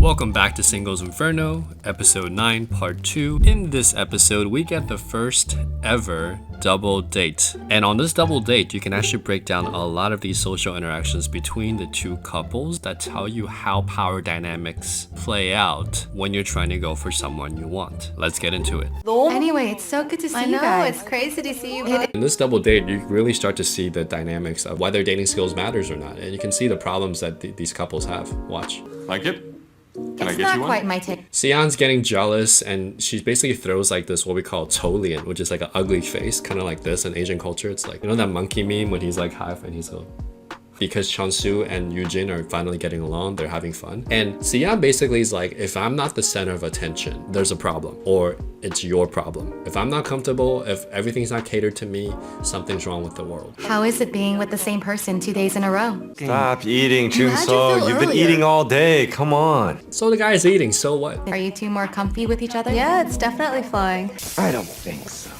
Welcome back to Singles Inferno, episode 9, part 2. In this episode, we get the first ever double date. And on this double date, you can actually break down a lot of these social interactions between the two couples that tell you how power dynamics play out when you're trying to go for someone you want. Let's get into it. Anyway, it's so good to see you guys. It's crazy to see you both. In this double date, you really start to see the dynamics of whether dating skills matters or not. And you can see the problems that these couples have. Watch. Like it? Can I It's get not you one? quite my take. Sion's getting jealous and she basically throws like this what we call Tolian, which is like an ugly face, kind of like this in Asian culture. It's like, you know that monkey meme when he's like half and he's like, because Chonsu and Yujin are finally getting along, they're having fun. And Sion basically is like, if I'm not the center of attention, there's a problem, or it's your problem. If I'm not comfortable, if everything's not catered to me, something's wrong with the world. How is it being with the same person 2 days in a row? Stop eating, How'd you Junso. feel You've been earlier? eating all day. Come on. So the guy's eating, so what? Are you two more comfy with each other? Yeah, it's definitely flowing. I don't think so.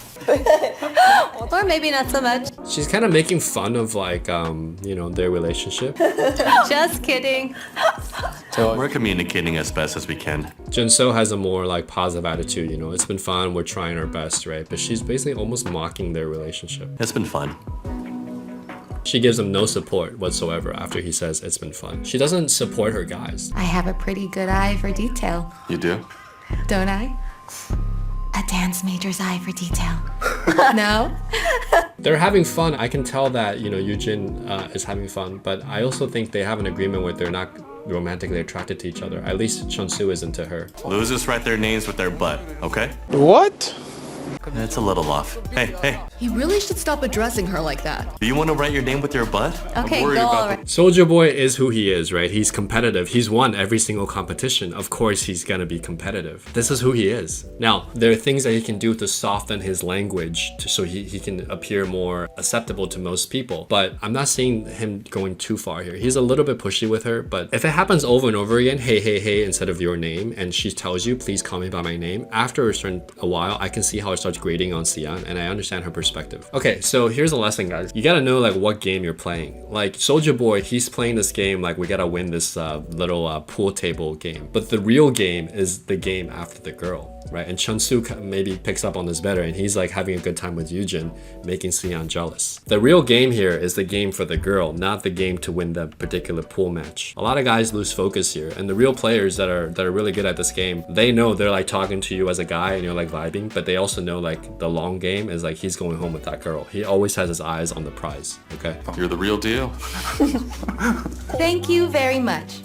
Or maybe not so much. She's kind of making fun of like, you know, their relationship. Just kidding. We're communicating as best as we can. Junso has a more like positive attitude, you know, it's been fun, we're trying our best, right? But she's basically almost mocking their relationship. It's been fun. She gives him no support whatsoever after he says it's been fun. She doesn't support her guys. I have a pretty good eye for detail, You do? don't I? A dance major's eye for detail. No? They're having fun. I can tell that, you know, Yujin is having fun, but I also think they have an agreement where they're not romantically attracted to each other. At least Chonsu isn't to her. Losers write their names with their butt, okay? What? It's a little off. Hey, He really should stop addressing her like that. do you want to write your name with your butt? Okay, I'm worried go about already. Soldier Boy is who he is, right? He's competitive. He's won every single competition. Of course, he's gonna be competitive. This is who he is. Now, there are things that he can do to soften his language so he can appear more acceptable to most people. But I'm not seeing him going too far here. He's a little bit pushy with her, but if it happens over and over again, hey, instead of your name, and she tells you, please call me by my name, after a while, I can see how it starts grating on Sion, and I understand her perspective. Okay, so here's a lesson, guys. You gotta know like what game you're playing. Like Soldier Boy, he's playing this game like we gotta win this little pool table game. But the real game is the game after the girl, right? And Chunsu maybe picks up on this better, and he's like having a good time with Yujin, making Sion jealous. The real game here is the game for the girl, not the game to win that particular pool match. A lot of guys lose focus here, and the real players that are really good at this game, they know they're like talking to you as a guy and you're like vibing, but they also know like the long game is like he's going home with that girl. He always has his eyes on the prize, okay? You're the real deal. Thank you very much.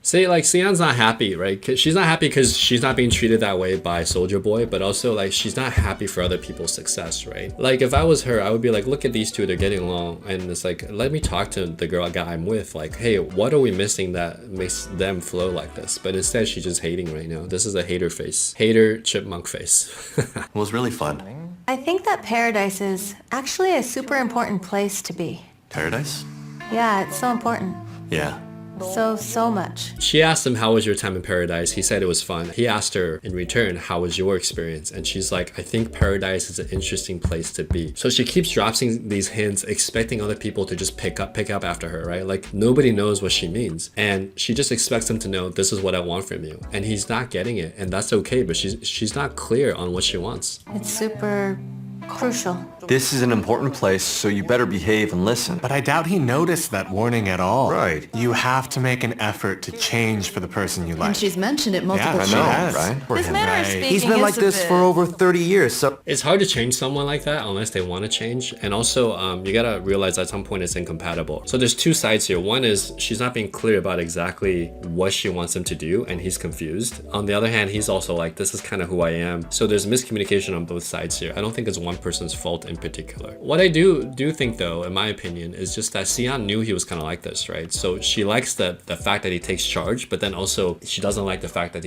See, like Sion's not happy, right? She's not happy because she's not being treated that way by Soldier Boy, but also like she's not happy for other people's success, right? Like if I was her, I would be like, look at these two, they're getting along, and it's like, let me talk to the guy I'm with, like, hey, what are we missing that makes them flow like this? But instead, she's just hating right now. This is a hater face, hater chipmunk face. It was really fun. I think that paradise is actually a super important place to be. Paradise? Yeah, it's so important. Yeah. So much. She asked him, how was your time in paradise? He said it was fun. He asked her in return, how was your experience? And she's like, I think paradise is an interesting place to be. So she keeps dropping these hints, expecting other people to just pick up after her, right? Like nobody knows what she means. And she just expects him to know, this is what I want from you. And he's not getting it. And that's okay, but she's not clear on what she wants. It's super crucial. This is an important place, so you better behave and listen. But I doubt he noticed that warning at all. Right. You have to make an effort to change for the person you like. And she's mentioned it multiple Yeah, I she know, has. right? For This him. manner of Right. speaking He's been like is a this bit- for over 30 years, so It's hard to change someone like that unless they want to change. And also, you gotta realize at some point it's incompatible. So there's two sides here. One is she's not being clear about exactly what she wants him to do, and he's confused. On the other hand, he's also like, this is kind of who I am. So there's miscommunication on both sides here. I don't think it's one person's fault in particular. What I do think though, in my opinion, is just that Sion knew he was kind of like this, right? So she likes the fact that he takes charge, but then also she doesn't like the fact that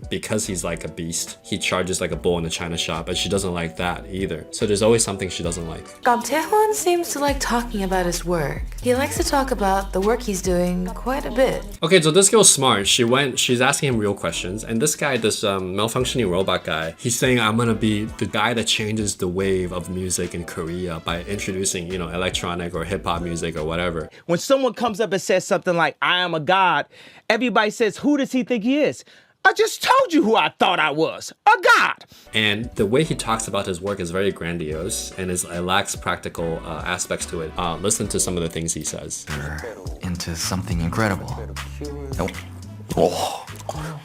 because he's like a beast, he charges like a bull in a china shop, but she doesn't like like that either. So there's always something she doesn't like. Taehwan seems to like talking about his work. He likes to talk about the work he's doing quite a bit. Okay, so this girl's smart. She's asking him real questions, and this guy, this malfunctioning robot guy, he's saying, I'm gonna be the guy that changes the wave of music in Korea by introducing, electronic or hip-hop music or whatever. When someone comes up and says something like, I am a god, everybody says, who does he think he is? I just told you who I thought I was, a god. And the way he talks about his work is very grandiose and it lacks practical aspects to it. Listen to some of the things he says. Into something incredible. Oh.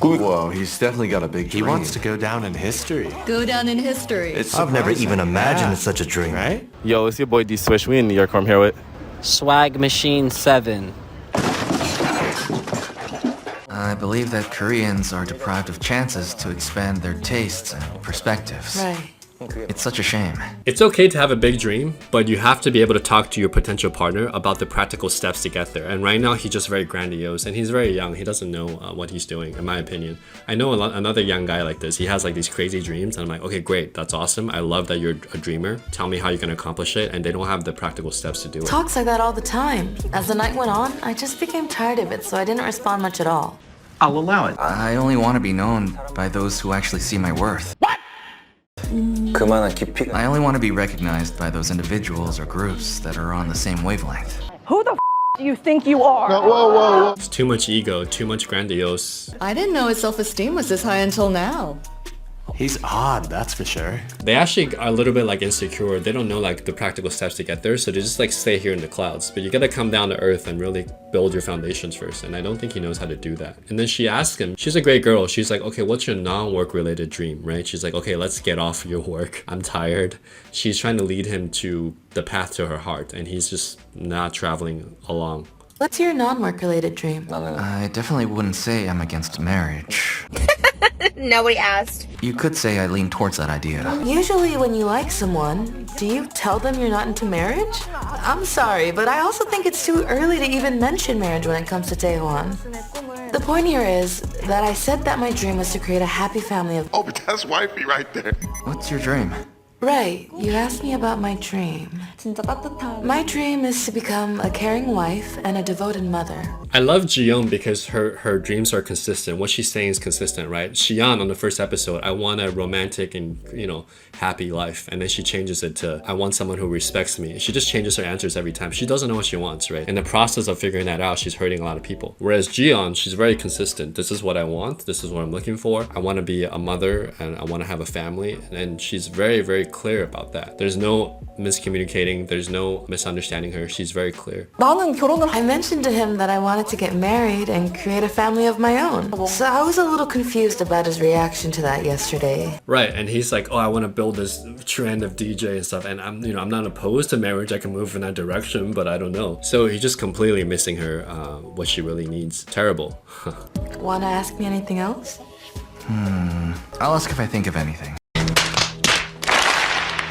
Whoa, he's definitely got a big dream. He wants to go down in history. Go down in history. I've never even imagined such a dream. Right? Yo, it's your boy D Swish. We in New York. I'm here with Swag Machine 7. I believe that Koreans are deprived of chances to expand their tastes and perspectives. Right. It's such a shame. It's okay to have a big dream, but you have to be able to talk to your potential partner about the practical steps to get there. And right now, he's just very grandiose, and he's very young. He doesn't know what he's doing, in my opinion. I know another young guy like this. He has like these crazy dreams, and I'm like, okay, great, that's awesome. I love that you're a dreamer. Tell me how you're gonna accomplish it, and they don't have the practical steps to do it. Talks like that all the time. As the night went on, I just became tired of it, so I didn't respond much at all. I'll allow it. I only want to be known by those who actually see my worth. What? I only want to be recognized by those individuals or groups that are on the same wavelength. Who the do you think you are? No, whoa. It's too much ego, too much grandiose. I didn't know his self-esteem was this high until now. He's odd, that's for sure. They actually are a little bit like insecure. They don't know like the practical steps to get there, so they just like stay here in the clouds. But you gotta come down to earth and really build your foundations first, and I don't think he knows how to do that. And then she asks him, she's a great girl, she's like, okay, what's your non-work related dream, right? She's like, okay, let's get off your work, I'm tired. She's trying to lead him to the path to her heart, and he's just not traveling along. What's your non-work related dream? I definitely wouldn't say I'm against marriage. Nobody asked. You could say I lean towards that idea. Usually when you like someone, do you tell them you're not into marriage? I'm sorry, but I also think it's too early to even mention marriage when it comes to Taehwan. The point here is that I said that my dream was to create a happy family of— Oh, but that's wifey right there. What's your dream? Right, you asked me about my dream. My dream is to become a caring wife and a devoted mother. I love Jiyeon because her dreams are consistent. What she's saying is consistent, right? Xian on the first episode, I want a romantic and, happy life. And then she changes it to, I want someone who respects me. She just changes her answers every time. She doesn't know what she wants, right? In the process of figuring that out, she's hurting a lot of people. Whereas Jiyeon, she's very consistent. This is what I want. This is what I'm looking for. I want to be a mother and I want to have a family. And she's very, very clear about that. There's no miscommunicating. There's no misunderstanding her. She's very clear. I mentioned to him that I wanted to get married and create a family of my own. So I was a little confused about his reaction to that yesterday. Right, and he's like, oh, I want to build this trend of DJ and stuff, and I'm not opposed to marriage. I can move in that direction, but I don't know. So he's just completely missing her what she really needs. Terrible. Wanna ask me anything else? I'll ask if I think of anything.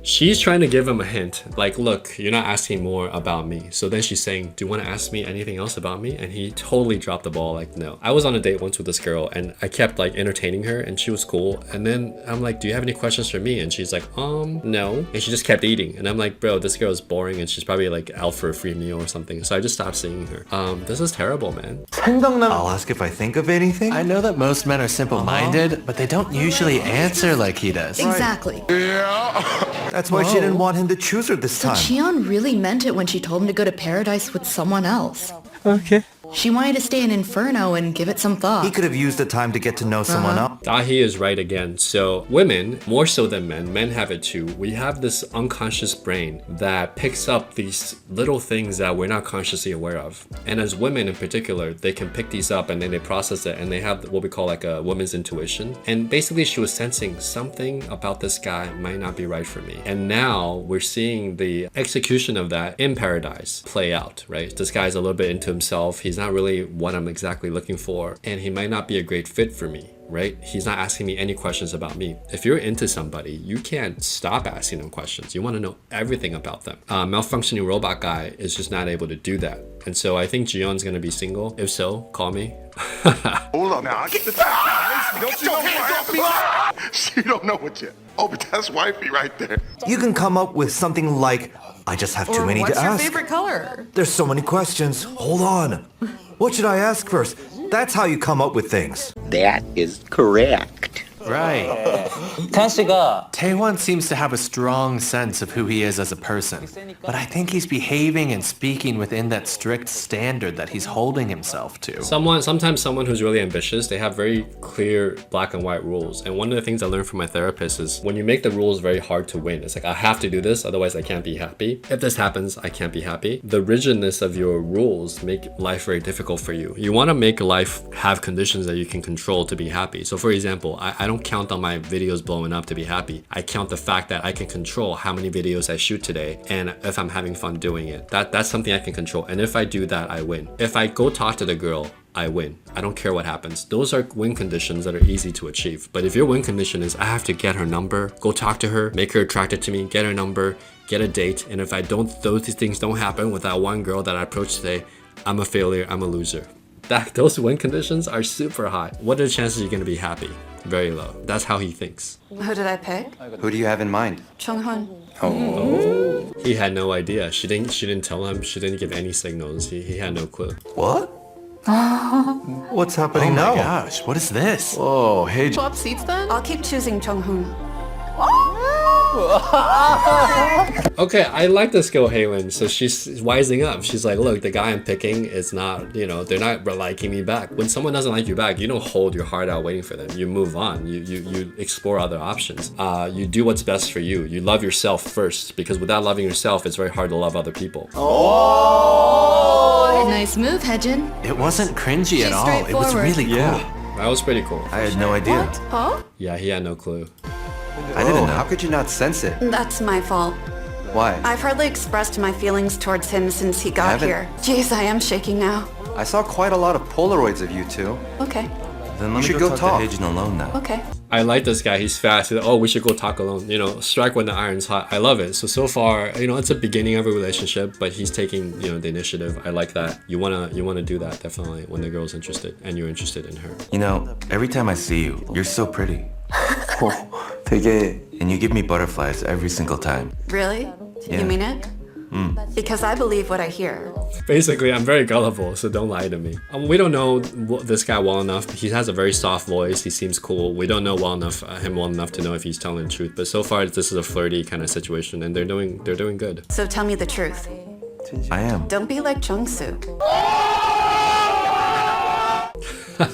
She's trying to give him a hint, like, look, you're not asking more about me. So then she's saying, do you want to ask me anything else about me? And he totally dropped the ball, like, no. I was on a date once with this girl and I kept like entertaining her and she was cool. And then I'm like, do you have any questions for me? And she's like, no. And she just kept eating. And I'm like, bro, this girl is boring and she's probably like out for a free meal or something. So I just stopped seeing her. This is terrible, man. I'll ask if I think of anything. I know that most men are simple-minded, but they don't usually answer like he does. Exactly. Yeah. That's why she didn't want him to choose her this time. So Cheon really meant it when she told him to go to paradise with someone else. Okay. She wanted to stay in Inferno and give it some thought. He could have used the time to get to know someone else. Dahi is right again. So women, more so than men have it too. We have this unconscious brain that picks up these little things that we're not consciously aware of. And as women in particular, they can pick these up and then they process it and they have what we call like a woman's intuition. And basically she was sensing something about this guy might not be right for me. And now we're seeing the execution of that in Paradise play out, right? This guy's a little bit into himself. He's not really what I'm exactly looking for, and he might not be a great fit for me, right? He's not asking me any questions about me. If you're into somebody, you can't stop asking them questions. You want to know everything about them. Malfunctioning robot guy is just not able to do that. And so I think Jiyeon's gonna be single. If so, call me. Hold on now. Get the don't you know hands off me? She don't know what yet. Oh, but that's wifey right there. You can come up with something like, I just have too many to ask. What's your favorite color? There's so many questions. Hold on. What should I ask first? That's how you come up with things. That is correct. Right. Taewon seems to have a strong sense of who he is as a person, but I think he's behaving and speaking within that strict standard that he's holding himself to. Sometimes someone who's really ambitious, they have very clear black and white rules. And one of the things I learned from my therapist is when you make the rules very hard to win, it's like, I have to do this, otherwise I can't be happy. If this happens, I can't be happy. The rigidness of your rules make life very difficult for you. You want to make life have conditions that you can control to be happy. So for example, I don't count on my videos blowing up to be happy. I count the fact that I can control how many videos I shoot today and if I'm having fun doing it. That's something I can control. And if I do that, I win. If I go talk to the girl, I win. I don't care what happens. Those are win conditions that are easy to achieve. But if your win condition is I have to get her number, go talk to her, make her attracted to me, get her number, get a date, and if those things don't happen with that one girl that I approached today, I'm a failure, I'm a loser. Those win conditions are super high. What are the chances you're gonna be happy? Very low. That's how he thinks. Who did I pick? Who do you have in mind? Chung-hun. Oh. He had no idea. She didn't tell him. She didn't give any signals. He had no clue. What? What's happening now? Oh my gosh, what is this? Oh, hey. Swap seats then? I'll keep choosing Chung-hun. Okay, I like this girl, Haylin. So she's wising up. She's like, look, the guy I'm picking is not, they're not liking me back. When someone doesn't like you back, you don't hold your heart out waiting for them. You move on. You explore other options. You do what's best for you. You love yourself first, because without loving yourself, it's very hard to love other people. Oh, nice move, Haejin. It wasn't cringy at all. It was really cool. That was pretty cool. I had no idea. What? Huh? Yeah, he had no clue. I didn't know. How could you not sense it? That's my fault. Why? I've hardly expressed my feelings towards him since he got here. Jeez, I am shaking now. I saw quite a lot of Polaroids of you two. Okay. Then You let should me go go talk. talk to Haejin alone now. Okay. I like this guy. He's fast. He's like, oh, we should go talk alone. Strike when the iron's hot. I love it. So far, it's a beginning of a relationship, but he's taking, the initiative. I like that. You wanna do that definitely when the girl's interested and you're interested in her. Every time I see you, you're so pretty. And you give me butterflies every single time. Really? Yeah. You mean it? Because I believe what I hear. Basically, I'm very gullible, so don't lie to me. We don't know this guy well enough. He has a very soft voice. He seems cool. We don't know him well enough to know if he's telling the truth. But so far, this is a flirty kind of situation, and they're doing good. So tell me the truth. I am. Don't be like Jung-soo.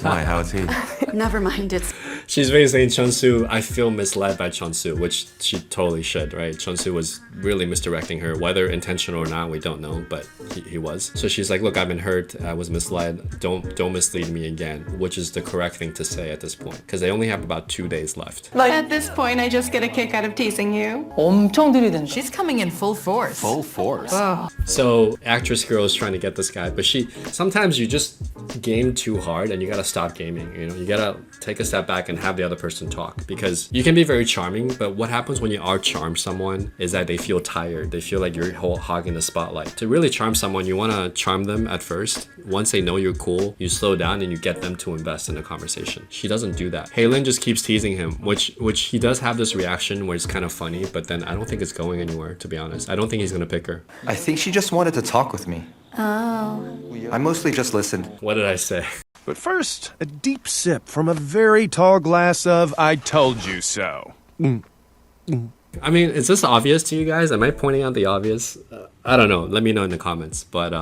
Why? How is he? Never mind, it's... She's basically saying Chunsu, I feel misled by Chunsu, which she totally should, right? Chunsu was really misdirecting her, whether intentional or not, we don't know, but he was. So she's like, look, I've been hurt, I was misled, don't mislead me again, which is the correct thing to say at this point, because they only have about 2 days left. At this point, I just get a kick out of teasing you. 엄청 들이댄다. She's coming in full force. Full force. Oh. So actress girl is trying to get this guy, but sometimes you just game too hard and you gotta stop gaming, you gotta take a step back and have the other person talk, because you can be very charming, but what happens when you are charm someone is that they feel tired. They feel like you're hogging the spotlight. To really charm someone, you want to charm them at first. Once they know you're cool, you slow down and you get them to invest in a conversation. She doesn't do that. Haylin just keeps teasing him, which he does have this reaction where it's kind of funny, but then I don't think it's going anywhere, to be honest. I don't think he's gonna pick her. I think she just wanted to talk with me. Oh. I mostly just listened. What did I say? But first, a deep sip from a very tall glass of I told you so. I mean, is this obvious to you guys? Am I pointing out the obvious? I don't know. Let me know in the comments. But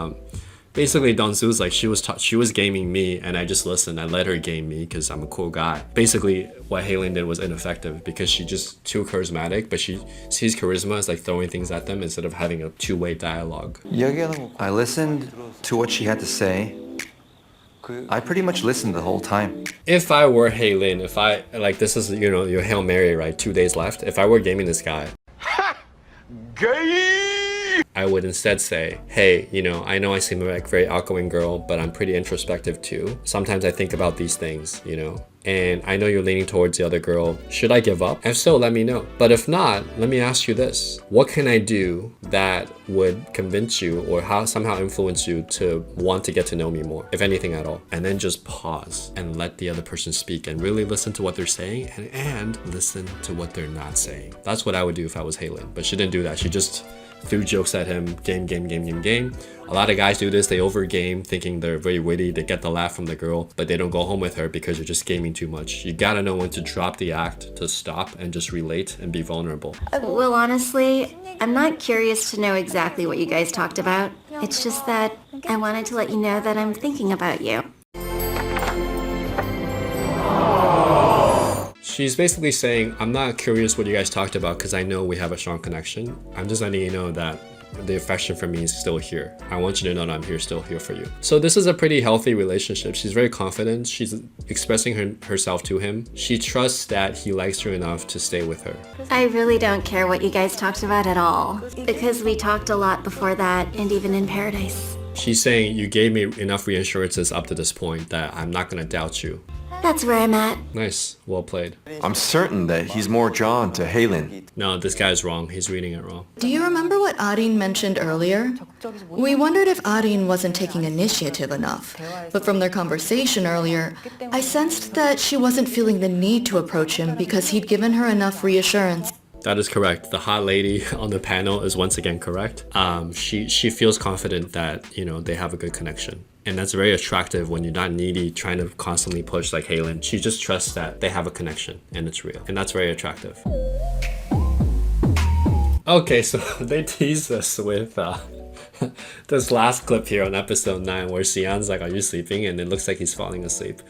basically, Donsu's like, she was gaming me, and I just listened. I let her game me because I'm a cool guy. Basically, what Haylin did was ineffective because she's just too charismatic, but she sees charisma as like throwing things at them instead of having a two-way dialogue. I listened to what she had to say. I pretty much listened the whole time. If I were Haylin, this is, your Hail Mary, right? 2 days left. If I were gaming this guy, Gay! I would instead say, hey, I know I seem like a very outgoing girl, but I'm pretty introspective too. Sometimes I think about these things, and I know you're leaning towards the other girl. Should I give up? If so, let me know. But if not, let me ask you this. What can I do that would convince you or somehow influence you to want to get to know me more, if anything at all? And then just pause and let the other person speak and really listen to what they're saying and listen to what they're not saying. That's what I would do if I was Halen, but she didn't do that. She just threw jokes at him, game. A lot of guys do this. They overgame, thinking they're very witty. They get the laugh from the girl, but they don't go home with her because you're just gaming too much. You gotta know when to drop the act, to stop and just relate and be vulnerable. Well, honestly, I'm not curious to know exactly what you guys talked about. It's just that I wanted to let you know that I'm thinking about you. She's basically saying, I'm not curious what you guys talked about because I know we have a strong connection. I'm just letting you know that the affection for me is still here. I want you to know that I'm still here for you. So this is a pretty healthy relationship. She's very confident. She's expressing herself to him. She trusts that he likes her enough to stay with her. I really don't care what you guys talked about at all, because we talked a lot before that and even in paradise. She's saying you gave me enough reassurances up to this point that I'm not gonna doubt you. That's where I'm at. Nice, well played. I'm certain that he's more drawn to Halen. No, this guy's wrong. He's reading it wrong. Do you remember what Adin mentioned earlier? We wondered if Adin wasn't taking initiative enough, but from their conversation earlier, I sensed that she wasn't feeling the need to approach him because he'd given her enough reassurance. That is correct. The hot lady on the panel is once again correct. She feels confident that, you know, they have a good connection. And that's very attractive when you're not needy, trying to constantly push like Halen. She just trusts that they have a connection and it's real. And that's very attractive. Okay, so they tease us with this last clip here on episode 9 where Sian's like, are you sleeping? And it looks like he's falling asleep.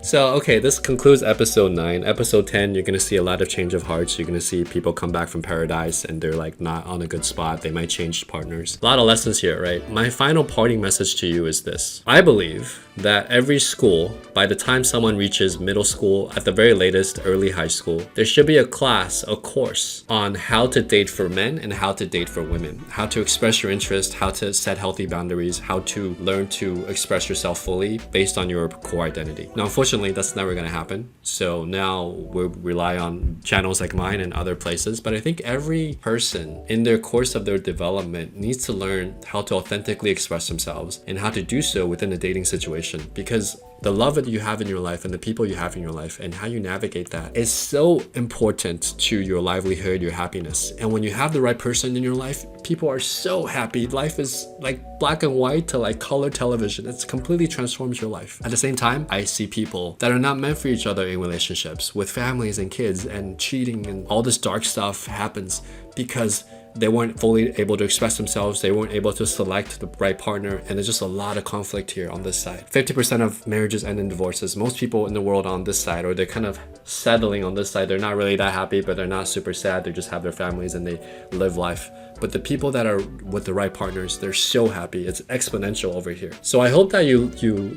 So, okay, this concludes episode 9. Episode 10, you're going to see a lot of change of hearts. You're going to see people come back from paradise and they're like not on a good spot. They might change partners. A lot of lessons here, right? My final parting message to you is this. I believe that every school, by the time someone reaches middle school, at the very latest, early high school, there should be a class, a course on how to date for men and how to date for women, how to express your interest, how to set healthy boundaries, how to learn to express yourself fully based on your core identity. Now, unfortunately, that's never going to happen. So now we rely on channels like mine and other places. But I think every person in their course of their development needs to learn how to authentically express themselves and how to do so within a dating situation. Because the love that you have in your life and the people you have in your life and how you navigate that is so important to your livelihood, your happiness. And when you have the right person in your life, people are so happy. Life is like black and white to like color television. It completely transforms your life. At the same time, I see people that are not meant for each other in relationships with families and kids, and cheating and all this dark stuff happens because they weren't fully able to express themselves. They weren't able to select the right partner. And there's just a lot of conflict here on this side. 50% of marriages end in divorces. Most people in the world are on this side, or they're kind of settling on this side. They're not really that happy, but they're not super sad. They just have their families and they live life. But the people that are with the right partners, they're so happy. It's exponential over here. So I hope that you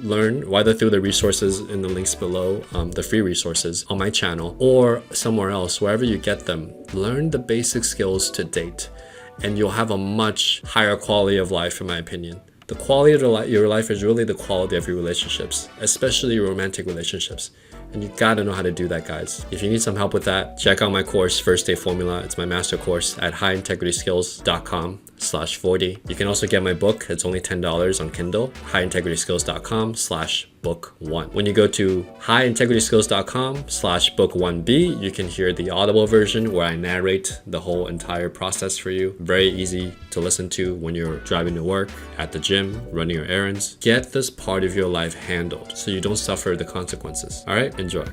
learn, whether through the resources in the links below, the free resources on my channel, or somewhere else, wherever you get them, learn the basic skills to date, and you'll have a much higher quality of life, in my opinion. The quality of your life is really the quality of your relationships, especially your romantic relationships. And you gotta know how to do that, guys. If you need some help with that, check out my course, First Date Formula. It's my master course at highintegrityskills.com/40. You can also get my book. It's only $10 on Kindle, highintegrityskills.com/book1. When you go to highintegrityskills.com/book1b, you can hear the Audible version where I narrate the whole entire process for you. Very easy to listen to when you're driving to work, at the gym, running your errands. Get this part of your life handled so you don't suffer the consequences. All right, enjoy.